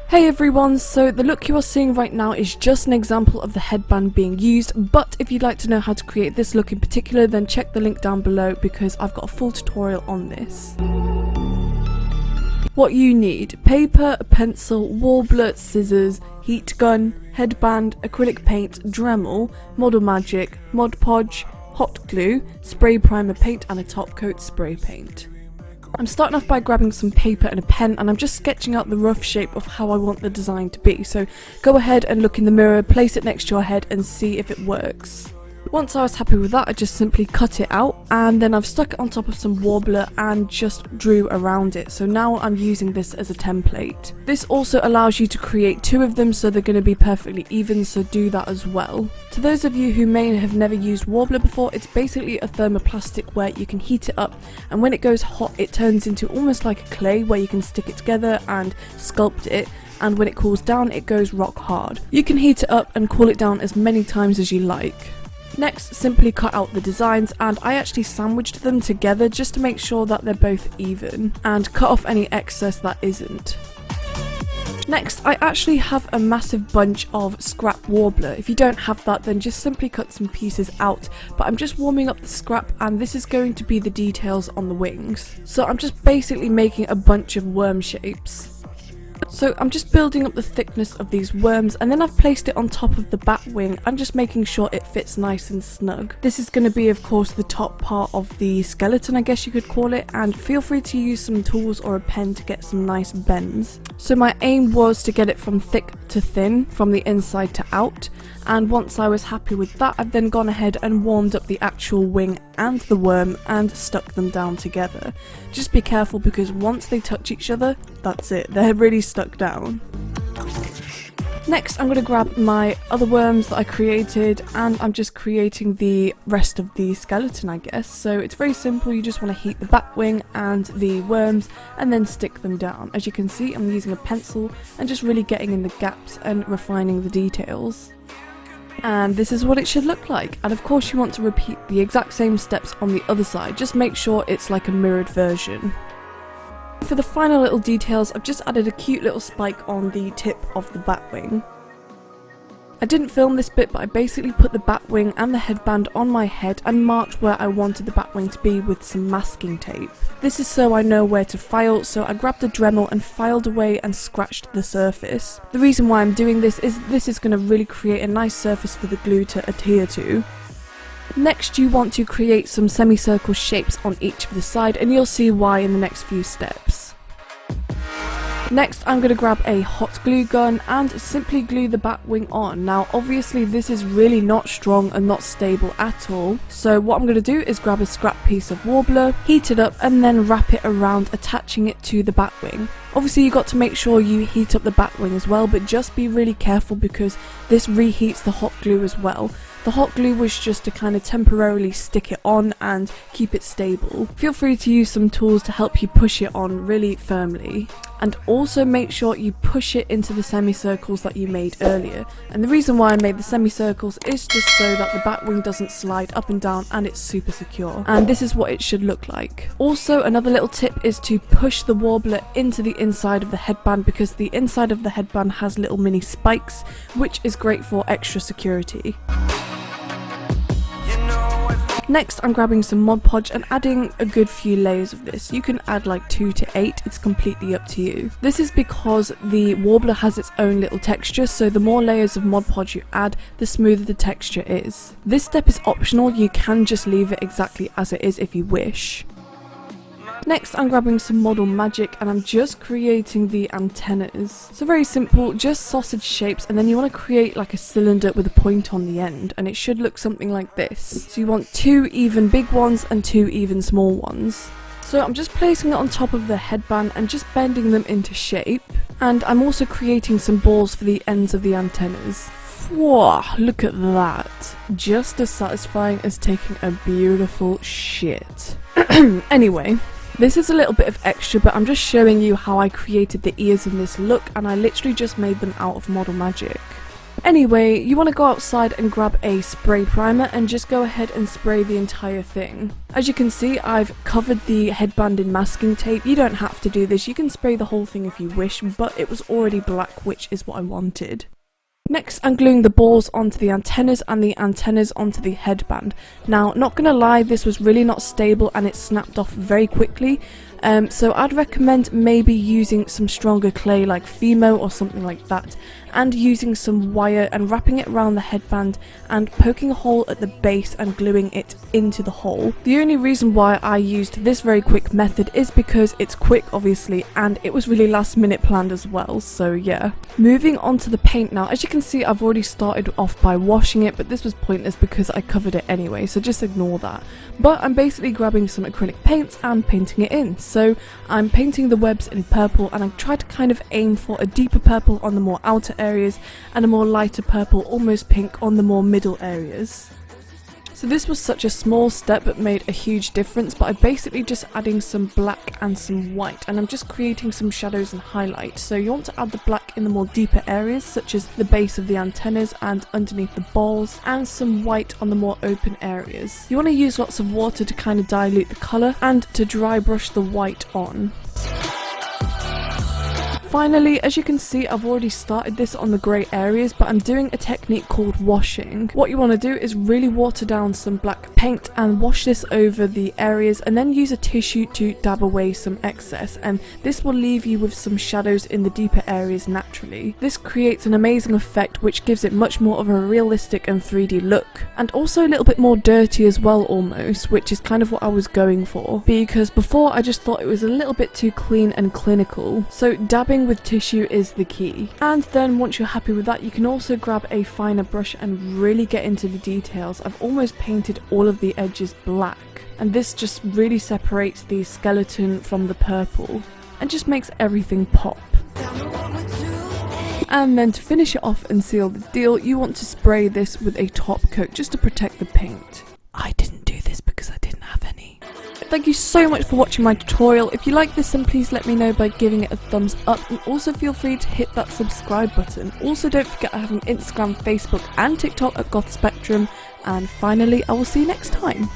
Hey everyone, so the look you are seeing right now is just an example of the headband being used, but if you'd like to know how to create this look in particular, then check the link down below because I've got a full tutorial on this. What you need: paper, a pencil, warbler, scissors, heat gun, headband, acrylic paint, Dremel, model magic, Mod Podge, hot glue, spray primer paint and a top coat spray paint. I'm starting off by grabbing some paper and a pen, and I'm just sketching out the rough shape of how I want the design to be, so go ahead and look in the mirror, place it next to your head and see if it works. Once I was happy with that, I just simply cut it out, and then I've stuck it on top of some warbler and just drew around it, so now I'm using this as a template. This also allows you to create two of them, so they're going to be perfectly even, so do that as well. To those of you who may have never used warbler before, it's basically a thermoplastic where you can heat it up, and when it goes hot it turns into almost like a clay where you can stick it together and sculpt it, and when it cools down it goes rock hard. You can heat it up and cool it down as many times as you like. Next, simply cut out the designs, and I actually sandwiched them together just to make sure that they're both even, and cut off any excess that isn't. Next, I actually have a massive bunch of scrap warbler. If you don't have that, then just simply cut some pieces out, but I'm just warming up the scrap, and this is going to be the details on the wings. So I'm just basically making a bunch of worm shapes. So I'm just building up the thickness of these worms, and then I've placed it on top of the bat wing. I'm just making sure it fits nice and snug. This is going to be, of course, the top part of the skeleton, I guess you could call it, and feel free to use some tools or a pen to get some nice bends. So my aim was to get it from thick to thin, from the inside to out, and once I was happy with that, I've then gone ahead and warmed up the actual wing and the worm and stuck them down together. Just be careful because once they touch each other, that's it, they're really stuck down. Next, I'm going to grab my other worms that I created, and I'm just creating the rest of the skeleton, I guess. So it's very simple, you just want to heat the bat wing and the worms and then stick them down. As you can see, I'm using a pencil and just really getting in the gaps and refining the details. And this is what it should look like, and of course you want to repeat the exact same steps on the other side, just make sure it's like a mirrored version. For the final little details, I've just added a cute little spike on the tip of the bat wing. I didn't film this bit, but I basically put the bat wing and the headband on my head and marked where I wanted the bat wing to be with some masking tape. This is so I know where to file, so I grabbed a Dremel and filed away and scratched the surface. The reason why I'm doing this is going to really create a nice surface for the glue to adhere to. Next, you want to create some semicircle shapes on each of the side, and you'll see why in the next few steps. Next, I'm going to grab a hot glue gun and simply glue the bat wing on. Now obviously this is really not strong and not stable at all, so what I'm going to do is grab a scrap piece of warbler, heat it up and then wrap it around, attaching it to the bat wing. Obviously you got to make sure you heat up the bat wing as well, but just be really careful because this reheats the hot glue as well. The hot glue was just to kind of temporarily stick it on and keep it stable. Feel free to use some tools to help you push it on really firmly. And also make sure you push it into the semicircles that you made earlier. And the reason why I made the semicircles is just so that the bat wing doesn't slide up and down and it's super secure. And this is what it should look like. Also, another little tip is to push the warbler into the inside of the headband, because the inside of the headband has little mini spikes, which is great for extra security. Next, I'm grabbing some Mod Podge and adding a good few layers of this. You can add like 2 to 8, it's completely up to you. This is because the warbler has its own little texture, so the more layers of Mod Podge you add, the smoother the texture is. This step is optional, you can just leave it exactly as it is if you wish. Next, I'm grabbing some model magic and I'm just creating the antennas. So very simple, just sausage shapes, and then you want to create like a cylinder with a point on the end, and it should look something like this. So you want 2 even big ones and 2 even small ones. So I'm just placing it on top of the headband and just bending them into shape. And I'm also creating some balls for the ends of the antennas. Whoa, look at that. Just as satisfying as taking a beautiful shit. Anyway. This is a little bit of extra, but I'm just showing you how I created the ears in this look, and I literally just made them out of model magic. Anyway, you want to go outside and grab a spray primer and just go ahead and spray the entire thing. As you can see, I've covered the headband in masking tape. You don't have to do this, you can spray the whole thing if you wish, but it was already black, which is what I wanted. Next, I'm gluing the balls onto the antennas and the antennas onto the headband. Now, not gonna lie, this was really not stable and it snapped off very quickly. So I'd recommend maybe using some stronger clay like Fimo or something like that, and using some wire and wrapping it around the headband and poking a hole at the base and gluing it into the hole. The only reason why I used this very quick method is because it's quick, obviously, and it was really last minute planned as well, so yeah. Moving on to the paint now. As you can see, I've already started off by washing it, but this was pointless because I covered it anyway, so just ignore that. But I'm basically grabbing some acrylic paints and painting it in. So I'm painting the webs in purple, and I try to kind of aim for a deeper purple on the more outer areas and a more lighter purple, almost pink, on the more middle areas. So this was such a small step but made a huge difference, but I'm basically just adding some black and some white, and I'm just creating some shadows and highlights. So you want to add the black in the more deeper areas, such as the base of the antennas and underneath the balls, and some white on the more open areas. You want to use lots of water to kind of dilute the colour and to dry brush the white on. Finally, as you can see, I've already started this on the grey areas, but I'm doing a technique called washing. What you want to do is really water down some black paint and wash this over the areas, and then use a tissue to dab away some excess, and this will leave you with some shadows in the deeper areas naturally. This creates an amazing effect which gives it much more of a realistic and 3D look, and also a little bit more dirty as well almost, which is kind of what I was going for, because before I just thought it was a little bit too clean and clinical. So dabbing with tissue is the key. And then once you're happy with that, you can also grab a finer brush and really get into the details. I've almost painted all of the edges black, and this just really separates the skeleton from the purple and just makes everything pop. And then to finish it off and seal the deal, you want to spray this with a top coat just to protect the paint. I didn't do this because I didn't have any. Thank you so much for watching my tutorial. If you like this, then please let me know by giving it a thumbs up, and also feel free to hit that subscribe button. Also, don't forget I have an Instagram, Facebook and TikTok at Goth Spectrum. And finally, I will see you next time.